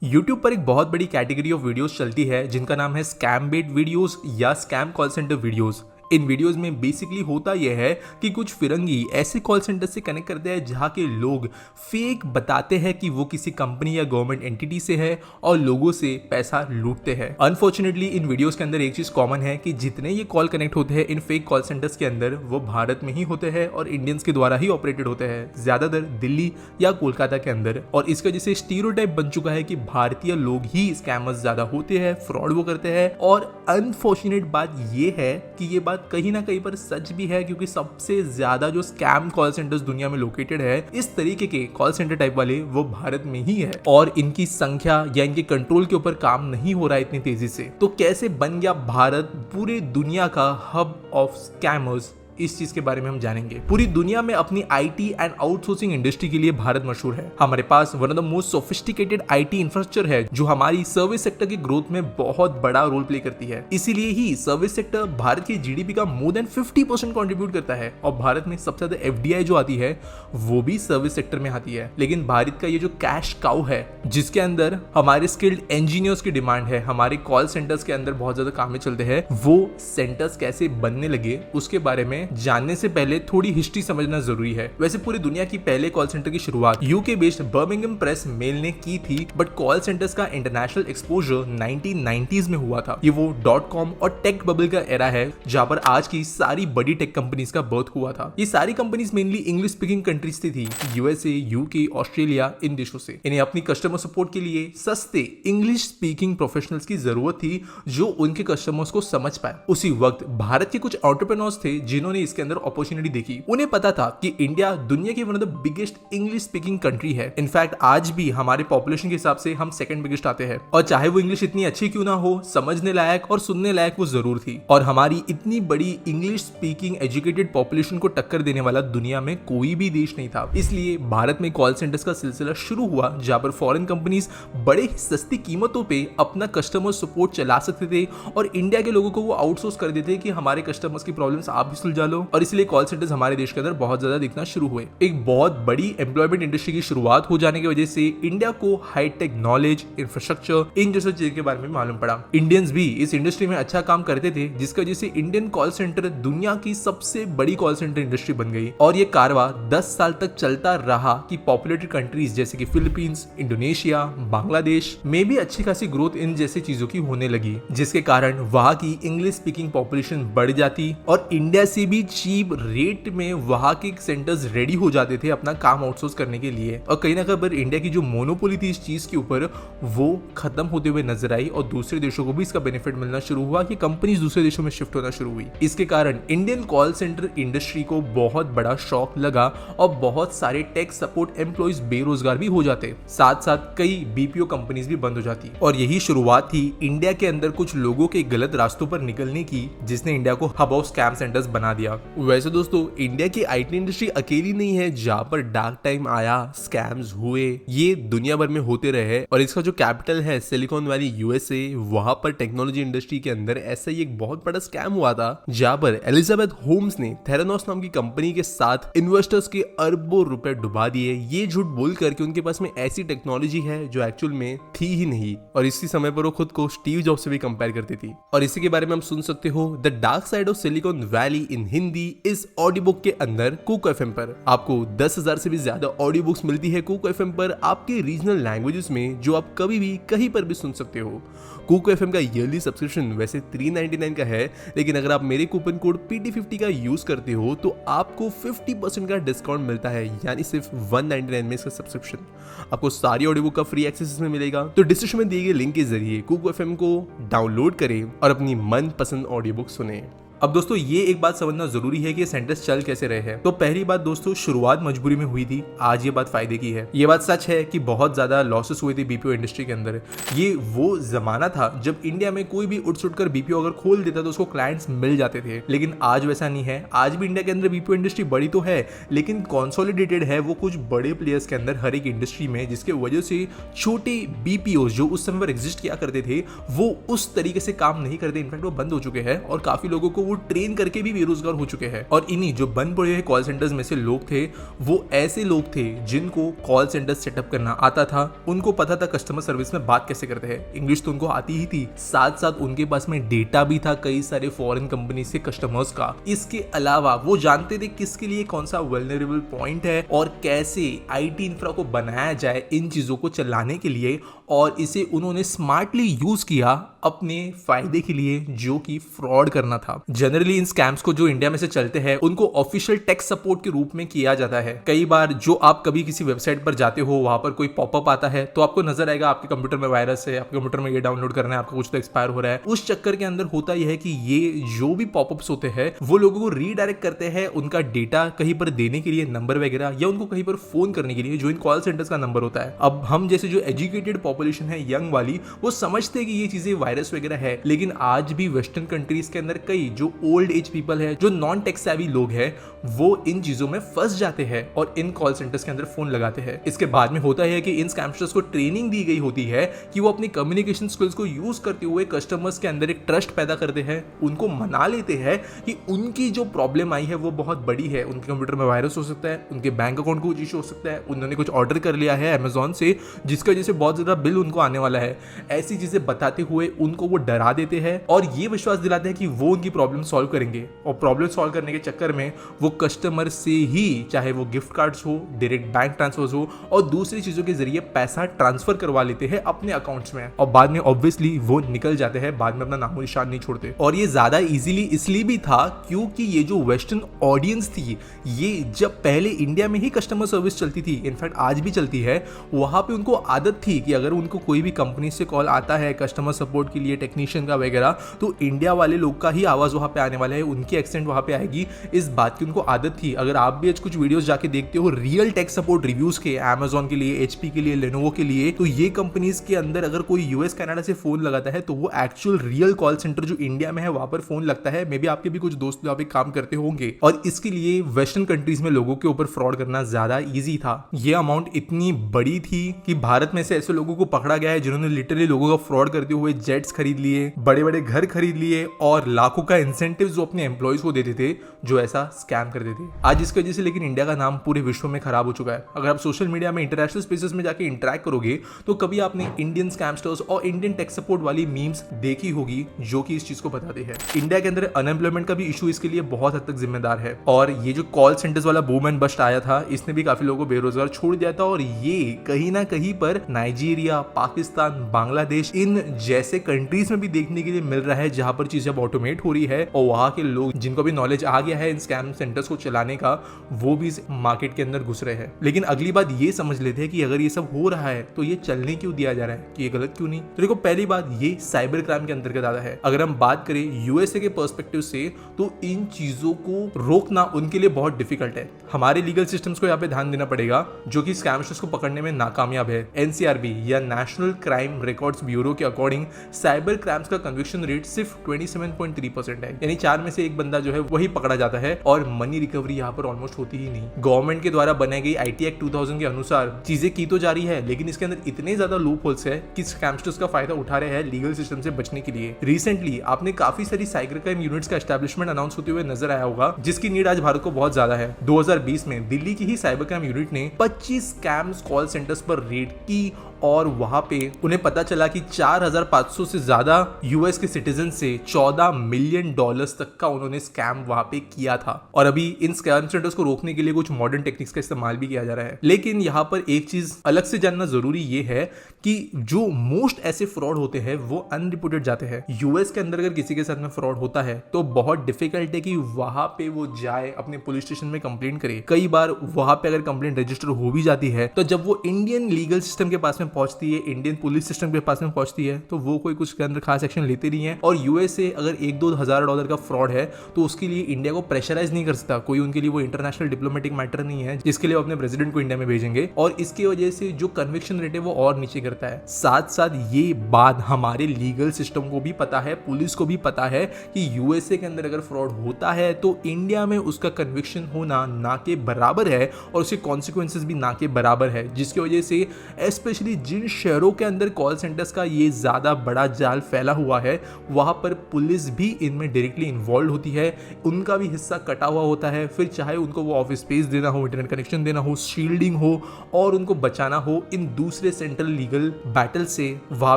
YouTube पर एक बहुत बड़ी कैटेगरी ऑफ वीडियोस चलती है जिनका नाम है स्कैम बेट वीडियोस या स्कैम कॉल सेंटर वीडियोस। इन वीडियोस में बेसिकली होता यह है कि कुछ फिरंगी ऐसे कॉल सेंटर से कनेक्ट करते हैं जहां के लोग फेक बताते हैं कि वो किसी कंपनी या गवर्नमेंट एंटिटी से है और लोगों से पैसा लूटते हैं। अनफॉर्चुनेटली इन वीडियोस के अंदर एक चीज कॉमन है कि जितने ये कॉल कनेक्ट होते हैं इन फेक कॉल सेंटर्स के अंदर वो भारत में ही होते हैं और इंडियंस के द्वारा ही ऑपरेटेड होते हैं, ज्यादातर दिल्ली या कोलकाता के अंदर। और इसका जैसे स्टीरियोटाइप बन चुका है कि भारतीय लोग ही स्कैमर्स ज्यादा होते हैं, फ्रॉड वो करते हैं। और अनफॉर्चुनेट बात ये है कि ये बात कहीं ना कहीं पर सच भी है, क्योंकि सबसे ज्यादा जो स्कैम कॉल सेंटर्स दुनिया में लोकेटेड है इस तरीके के कॉल सेंटर टाइप वाले वो भारत में ही है और इनकी संख्या या इनके कंट्रोल के ऊपर काम नहीं हो रहा है इतनी तेजी से। तो कैसे बन गया भारत पूरे दुनिया का हब ऑफ स्कैमर्स, इस चीज के बारे में हम जानेंगे। पूरी दुनिया में अपनी आईटी एंड आउटसोर्सिंग इंडस्ट्री के लिए भारत मशहूर है। हमारे पास one of the most sophisticated IT infrastructure है जो हमारी सर्विस सेक्टर की ग्रोथ में बहुत बड़ा रोल प्ले करती है। इसीलिए ही सर्विस सेक्टर भारत के जीडीपी का मोर देन 50% कंट्रीब्यूट करता है और भारत में सबसे ज्यादा एफडीआई जो आती है वो भी सर्विस सेक्टर में आती है। लेकिन भारत का ये जो कैश काउ है जिसके अंदर हमारे स्किल्ड इंजीनियर्स की डिमांड है, हमारे कॉल सेंटर्स के अंदर बहुत ज्यादा काम चलते हैं, वो सेंटर्स कैसे बनने लगे उसके बारे में जानने से पहले थोड़ी हिस्ट्री समझना जरूरी है। वैसे पूरी दुनिया की पहले कॉल सेंटर की शुरुआत UK based Birmingham Press Mail ने की थी, बट कॉल सेंटर्स का इंटरनेशनल एक्सपोजर 1990s में हुआ था। ये वो .com और टेक बबल का एरा है जहां पर आज की सारी बड़ी टेक कंपनीज का बर्थ हुआ था। ये सारी companies mainly English speaking countries से थी, यूएसए, यूके, ऑस्ट्रेलिया, इन देशों से। इन्हें अपनी कस्टमर सपोर्ट के लिए सस्ते इंग्लिश स्पीकिंग प्रोफेशनल्स की जरूरत थी जो उनके कस्टमर्स को समझ पाए। उसी वक्त भारत के कुछ एंटरप्रेन्योर्स थे जिन्होंने इसके अंदर अपॉर्चुनिटी देखी। उन्हें पता था कि इंडिया दुनिया की one of the biggest English speaking country है। इनफैक्ट आज भी हमारे पॉपुलेशन के हिसाब से हम सेकंड बिगेस्ट आते हैं और चाहे वो इंग्लिश इतनी अच्छी क्यों ना हो, समझने लायक और सुनने लायक वो जरूर थी। और हमारी इतनी बड़ी इंग्लिश स्पीकिंग एजुकेटेड पॉपुलेशन को टक्कर देने वाला दुनिया में कोई भी देश नहीं था। इसलिए भारत में कॉल सेंटर्स का सिलसिला शुरू हुआ जहां पर फॉरेन कंपनीज बड़े ही सस्ती कीमतों पे अपना कस्टमर सपोर्ट चला सकते थे और इंडिया के लोगों को वो आउटसोर्स कर देते कि हमारे कस्टमर्स की प्रॉब्लम्स आप भी सुलझा लो। और इसलिए कॉल सेंटर्स हमारे देश के अंदर बहुत ज्यादा दिखना शुरू हुए। एक बहुत बड़ी एम्प्लॉयमेंट इंडस्ट्री की शुरुआत हो जाने की वजह से इंडिया को हाईटेक नॉलेज, इंफ्रास्ट्रक्चर, इन जैसे चीजों के बारे में मालूम पड़ा। इंडियंस भी इस इंडस्ट्री में अच्छा काम करते थे जिसकी वजह से इंडियन कॉल सेंटर दुनिया की सबसे बड़ी कॉल सेंटर इंडस्ट्री बन गई। और ये कारवा 10 साल तक चलता रहा कि पॉपुलेटेड कंट्रीज जैसे कि फिलीपींस, इंडोनेशिया, बांग्लादेश में भी अच्छी खासी ग्रोथ इन जैसी चीजों की होने लगी, जिसके कारण वहां की इंग्लिश स्पीकिंग पॉपुलेशन बढ़ जाती और इंडिया से भी चीप रेट में वहां के सेंटर्स रेडी हो जाते थे अपना काम आउटसोर्स करने के लिए। और कहीं ना कहीं इंडिया की जो मोनोपोली थी इस चीज के ऊपर वो खत्म होते हुए नजर आई और दूसरे देशों को भी इसका बेनिफिट मिलना शुरू हुआ कि कंपनीज दूसरे देशों में शिफ्ट होना शुरू हुई। इसके कारण इंडियन कॉल सेंटर इंडस्ट्री को बहुत बड़ा शॉक लगा और बहुत सारे टेक सपोर्ट एम्प्लॉइज बेरोजगार भी हो जाते, साथ साथ कई बीपीओ कंपनीज भी बंद हो जाती। और यही शुरुआत थी इंडिया के अंदर कुछ लोगों के गलत रास्तों पर निकलने की, जिसने इंडिया को हब ऑफ स्कैम सेंटर्स बना दिया। वैसे दोस्तों इंडिया की आईटी इंडस्ट्री अकेली नहीं है जहां पर डार्क टाइम आया, स्कैम्स हुए, ये दुनिया भर में होते रहे। और इसका जो कैपिटल है सिलिकॉन वैली यूएसए, वहां पर टेक्नोलॉजी इंडस्ट्री के अंदर ऐसा ही एक बहुत बड़ा स्कैम हुआ था जहां पर एलिजाबेथ होम्स ने थेरानोस नाम की कंपनी के साथ इन्वेस्टर्स के अरबों रुपए डुबा दिए, ये झूठ बोलकर कि उनके पास में ऐसी टेक्नोलॉजी है जो एक्चुअल में थी ही नहीं। और इसी समय पर वो खुद को स्टीव जॉब से भी कंपेयर करती थी। और इसी के बारे में हम सुन सकते हो the dark side of silicon valley in Hindi इस ऑडियो बुक के अंदर कुको एफएम पर। आपको 10,000 से भी ज्यादा ऑडियो बुक्स मिलती है कुको एफएम पर आपके रीजनल लैंग्वेजेस में, जो आप कभी भी कहीं पर भी सुन सकते हो। कुको एफएम का ईयरली सब्सक्रिप्शन वैसे 399 का है, लेकिन अगर आप मेरे कूपन कोड PT50 का यूज करते हो तो आपको 50% का डिस्काउंट मिलता है, यानी सिर्फ 199 में इसका सब्सक्रिप्शन। आपको सारी ऑडियो बुक का फ्री एक्सेस में मिलेगा। तो डिस्क्रिप्शन में दिए गए लिंक के जरिए कुको एफएम को डाउनलोड करें और अपनी मनपसंद ऑडियो बुक सुने। अब दोस्तों ये एक बात समझना जरूरी है कि ये सेंटर्स चल कैसे रहे हैं। तो पहली बात दोस्तों, शुरुआत मजबूरी में हुई थी, आज ये बात फायदे की है। ये बात सच है कि बहुत ज्यादा लॉसेस हुए थे बीपीओ इंडस्ट्री के अंदर। ये वो जमाना था जब इंडिया में कोई भी उठ कर बीपीओ अगर खोल देता तो उसको क्लाइंट्स मिल जाते थे, लेकिन आज वैसा नहीं है। आज भी इंडिया के अंदर बीपीओ इंडस्ट्री बड़ी तो है, लेकिन कॉन्सोलिडेटेड है वो कुछ बड़े प्लेयर्स के अंदर हर एक इंडस्ट्री में, जिसके वजह से छोटे बीपीओ जो उस समय पर एग्जिस्ट किया करते थे वो उस तरीके से काम नहीं करते। इनफैक्ट वो बंद हो चुके हैं और काफी लोगों को वो ट्रेन करके भी बेरोजगार हो चुके हैं। और इन्हीं जो बंद पड़े हुए कॉल सेंटर्स में से लोग थे, वो ऐसे लोग थे जिनको कॉल सेंटर सेटअप करना आता था, उनको पता था कस्टमर सर्विस में बात कैसे करते हैं, इंग्लिश तो उनको आती ही थी, साथ साथ उनके पास में डेटा भी था कई सारे फॉरेन कंपनी से कस्टमर्स का। इसके अलावा वो जानते थे किसके लिए कौन सा वल्नरेबल पॉइंट है और कैसे आईटी इंफ्रा को बनाया जाए इन चीजों को चलाने के लिए, और इसे उन्होंने स्मार्टली यूज किया अपने फायदे के लिए, जो कि फ्रॉड करना था। जनरली इन स्कैम्स को जो इंडिया में से चलते हैं उनको ऑफिशियल टेक सपोर्ट के रूप में किया जाता है। कई बार जो आप कभी किसी वेबसाइट पर जाते हो, वहां पर कोई पॉपअप आता है तो आपको नजर आएगा आपके कंप्यूटर में वायरस है, आपके कंप्यूटर में ये डाउनलोड करना है, आपका कुछ तो एक्सपायर हो रहा है। उस चक्कर के अंदर होता यह है कि ये जो भी पॉपअप्स होते हैं वो लोगों को रीडायरेक्ट करते हैं उनका डेटा कहीं पर देने के लिए, नंबर वगैरह, या उनको कहीं पर फोन करने के लिए जो इन कॉल सेंटर्स का नंबर होता है। अब हम जैसे जो एजुकेटेड पॉपुलेशन है, यंग वाली, वो समझते हैं कि ये चीजें वायरस वगैरह है, लेकिन आज भी वेस्टर्न कंट्रीज के अंदर कई जो ओल्ड एज पीपल है, जो नॉन टेक सेवी लोग हैं, वो इन चीजों में फंस जाते हैं और इन कॉल सेंटर्स के अंदर फोन लगाते हैं। इसके बाद में होता है कि इन स्कैमस्टर्स को ट्रेनिंग दी गई होती है कि वो अपनी कम्युनिकेशन स्किल्स को यूज करते हुए कस्टमर्स के अंदर एक ट्रस्ट पैदा करते हैं, उनको मना लेते हैं कि उनकी जो प्रॉब्लम आई है वो बहुत बड़ी है, उनके कंप्यूटर में वायरस हो सकता है, उनके बैंक अकाउंट को कुछ इशू हो सकता है, उन्होंने कुछ ऑर्डर कर लिया है अमेजोन से जिसकी वजह से बहुत ज्यादा बिल उनको आने वाला है। ऐसी चीजें बताते हुए उनको वो डरा देते हैं और ये विश्वास दिलाते हैं कि वो उनकी प्रॉब्लम सॉल्व करेंगे, और प्रॉब्लम सॉल्व करने के चक्कर में वो कस्टमर से ही, चाहे वो गिफ्ट कार्ड्स हो, डायरेक्ट बैंक ट्रांसफर्स हो, और दूसरी चीजों के जरिए पैसा ट्रांसफर करवा लेते हैं अपने अकाउंट्स में, और बाद में ऑब्वियसली वो निकल जाते हैं, बाद में अपना नामो निशान नहीं छोड़ते। और ये ज्यादा इजीली इसलिए भी था क्योंकि ये जो वेस्टर्न ऑडियंस थी, ये जब पहले इंडिया में ही कस्टमर सर्विस चलती थी, इनफैक्ट आज भी चलती है, वहां पे उनको आदत थी कि अगर उनको कोई भी कंपनी से कॉल आता है कस्टमर सपोर्ट के लिए, टेक्नीशियन का वगैरह, तो इंडिया वाले लोग का ही आवाज वहां पे आने वाला है, उनकी एक्सेंट वहां पे आएगी। इस बात की उनको आदत थी। अगर आप भी आज कुछ वीडियोस जाके देखते हो रियल टेक सपोर्ट रिव्यूज के, अमेजोन के लिए, एचपी के लिए, लेनोवो के लिए, तो ये कंपनीज के अंदर अगर कोई यूएस कनाडा से फोन लगाता है तो वो एक्चुअल रियल कॉल सेंटर जो इंडिया में है वहां पर फोन लगता है। मे बी आपके भी कुछ दोस्त वहां पे काम करते होंगे, और इसके लिए वेस्टर्न कंट्रीज में लोगों के ऊपर फ्रॉड करना ज्यादा ईजी था। ये अमाउंट इतनी बड़ी थी कि भारत में से ऐसे लोगों को पकड़ा गया है जिन्होंने लिटरली लोगों का फ्रॉड करते हुए जेट्स खरीद लिए, बड़े बड़े घर खरीद लिए, और लाखों का इंसेंटिव जो अपने एम्प्लॉइज को देते थे जो ऐसा स्कैम करते थे। आज इसकी वजह से लेकिन इंडिया का नाम पूरे विश्व में खराब हो चुका है। अगर आप सोशल मीडिया में इंटरनेशनल स्पेसेस में जाके इंटरेक्ट करोगे तो कभी आपने इंडियन स्कैमस्टर्स और इंडियन टेक सपोर्ट वाली मीम्स देखी होगी जो कि इस चीज को बताते हैं। इंडिया के अंदर अनएम्प्लॉयमेंट का भी इशू इसके लिए बहुत हद तक जिम्मेदार है, और ये जो कॉल सेंटर्स वाला बूम एंड बस्ट आया था, इसने भी काफी लोगों को बेरोजगार छोड़ दिया था, और ये कहीं ना कहीं पर नाइजीरिया, पाकिस्तान, बांग्लादेश, इन जैसे कंट्रीज में भी देखने के लिए मिल रहा है जहां पर चीजें ऑटोमेट हो रही है, और वहां के लोग जिनको भी नॉलेज आ गया है इन स्कैम सेंटर्स को चलाने का, वो भी इस मार्केट के अंदर घुस रहे हैं। लेकिन अगली बात ये समझ लेते हैं कि अगर ये सब हो रहा है तो ये चलने क्यों दिया जा रहा है, कि ये गलत क्यों नहीं। तो देखो, पहली बात ये साइबर क्राइम के अंतर्गत आता है। अगर हम बात करें यूएसए के पर्सपेक्टिव से, तो इन चीजों को रोकना उनके लिए बहुत डिफिकल्ट है। हमारे लीगल सिस्टम्स को यहाँ पे ध्यान देना पड़ेगा जो कि स्कैमर्स को पकड़ने में नाकामयाब है। एनसीआरबी या नेशनल क्राइम रिकॉर्ड्स ब्यूरो के अकॉर्डिंग साइबर क्राइम्स का कन्विक्शन रेट सिर्फ 27.3% है, यानी 4 में से एक बंदा जो है वही पकड़ा जाता है, और मनी रिकवरी यहाँ पर ऑलमोस्ट होती ही नहीं। गवर्नमेंट के द्वारा बनाई गई आईटी एक्ट 2000 के अनुसार चीजें की तो जा रही है, लेकिन इसके अंदर इतने ज्यादा लूप होल्स है कि स्कैमस्टर्स का फायदा उठा रहे हैं लीगल सिस्टम से बचने के लिए। रिसेंटली आपने काफी सारी साइबर क्राइम यूनिट्स का एस्टैब्लिशमेंट अनाउंस होते हुए नजर आया होगा, जिसकी नीड आज भारत को बहुत ज्यादा है। 2020 में दिल्ली की ही साइबर क्राइम यूनिट ने 25 स्कैम्स कॉल सेंटर्स पर रेड की, और वहां पे उन्हें पता चला कि 4500 से ज्यादा यूएस के सिटीजन से $14 मिलियन तक का उन्होंने स्कैम वहां पे किया था। और अभी इन स्कैम सेंटर्स को रोकने के लिए कुछ मॉडर्न टेक्निक्स का इस्तेमाल भी किया जा रहा है। लेकिन यहाँ पर एक चीज अलग से जानना जरूरी ये है कि जो मोस्ट ऐसे फ्रॉड होते हैं वो अनरिपोर्टेड जाते हैं। यूएस के अंदर अगर किसी के साथ में फ्रॉड होता है तो बहुत डिफिकल्ट है कि वहां पे वो जाए अपने पुलिस स्टेशन में कंप्लेंट करे। कई बार वहां पे अगर कंप्लेंट रजिस्टर हो भी जाती है तो जब वो इंडियन लीगल सिस्टम के पास में पहुंचती है, इंडियन पुलिस सिस्टम के पास में पहुंचती है, तो वो कोई कुछ के अंदर खास एक्शन लेते नहीं है। और यूएसए अगर $1-2 का फ्रॉड है तो उसके लिए इंडिया को प्रेशराइज नहीं कर सकता कोई, उनके लिए वो इंटरनेशनल डिप्लोमेटिक मैटर नहीं है जिसके लिए वो अपने प्रेसिडेंट को इंडिया में भेजेंगे, और इसकी वजह से जो कन्विक्शन रेट है वो और नीचे करता है। साथ साथ ये बात हमारे लीगल सिस्टम को भी पता है, पुलिस को भी पता है कि यूएसए के अंदर अगर फ्रॉड होता है तो इंडिया में उसका कन्विक्शन होना ना के बराबर है और उसके कॉन्सिक्वेंसेस भी ना के बराबर है, जिसकी वजह से स्पेशली जिन शहरों के अंदर कॉल सेंटर्स का ये ज़्यादा बड़ा जाल फैला हुआ है वहाँ पर पुलिस भी इनमें डायरेक्टली इन्वॉल्व होती है, उनका भी हिस्सा कटा हुआ होता है। फिर चाहे उनको वो ऑफिस स्पेस देना हो, इंटरनेट कनेक्शन देना हो, शील्डिंग हो और उनको बचाना हो इन दूसरे सेंट्रल लीगल बैटल से, वहाँ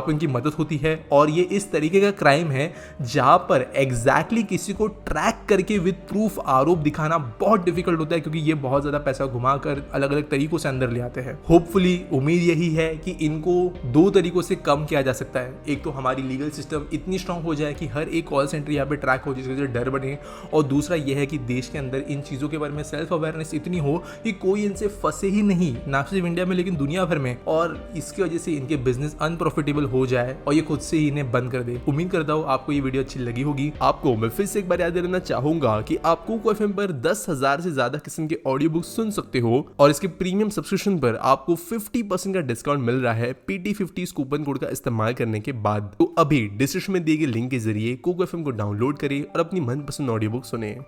पर उनकी मदद होती है। और ये इस तरीके का क्राइम है जहाँ पर एग्जैक्टली किसी को ट्रैक करके विद प्रूफ आरोप दिखाना बहुत डिफिकल्ट होता है, क्योंकि ये बहुत ज़्यादा पैसा घुमाकर अलग अलग तरीकों से अंदर ले आते हैं। होपफुली उम्मीद यही है कि इनको दो तरीकों से कम किया जा सकता है। एक तो हमारी लीगल सिस्टम इतनी स्ट्रांग हो जाए कि हर एक कॉल सेंटर यहाँ पे ट्रैक हो जिसकी वजह से डर बने, और दूसरा यह है कि देश के अंदर इन चीज़ों के बारे में सेल्फ अवेयरनेस इतनी हो कि कोई इनसे फंसे ही नहीं, ना सिर्फ इंडिया में लेकिन दुनिया भर में, और इसकी वजह से इनके बिजनेस अनप्रॉफिटेबल हो जाए और ये खुद से ही इन्हें बंद कर दे। उम्मीद करता हूँ आपको ये वीडियो अच्छी लगी होगी। आपको मैं फिर से एक बार याद दिलाना चाहूंगा कि आप कुक एफएम पर 10,000 से ज्यादा किस्म के ऑडियो बुक सुन सकते हो और इसके प्रीमियम सब्सक्रिप्शन पर आपको 50% का डिस्काउंट मिल रहा है PT50 कूपन कोड का इस्तेमाल करने के बाद। तो अभी डिस्क्रिप्शन में दिए गए लिंक के जरिए कुक एफएम को डाउनलोड करें और अपनी मनपसंद ऑडियो बुक सुने।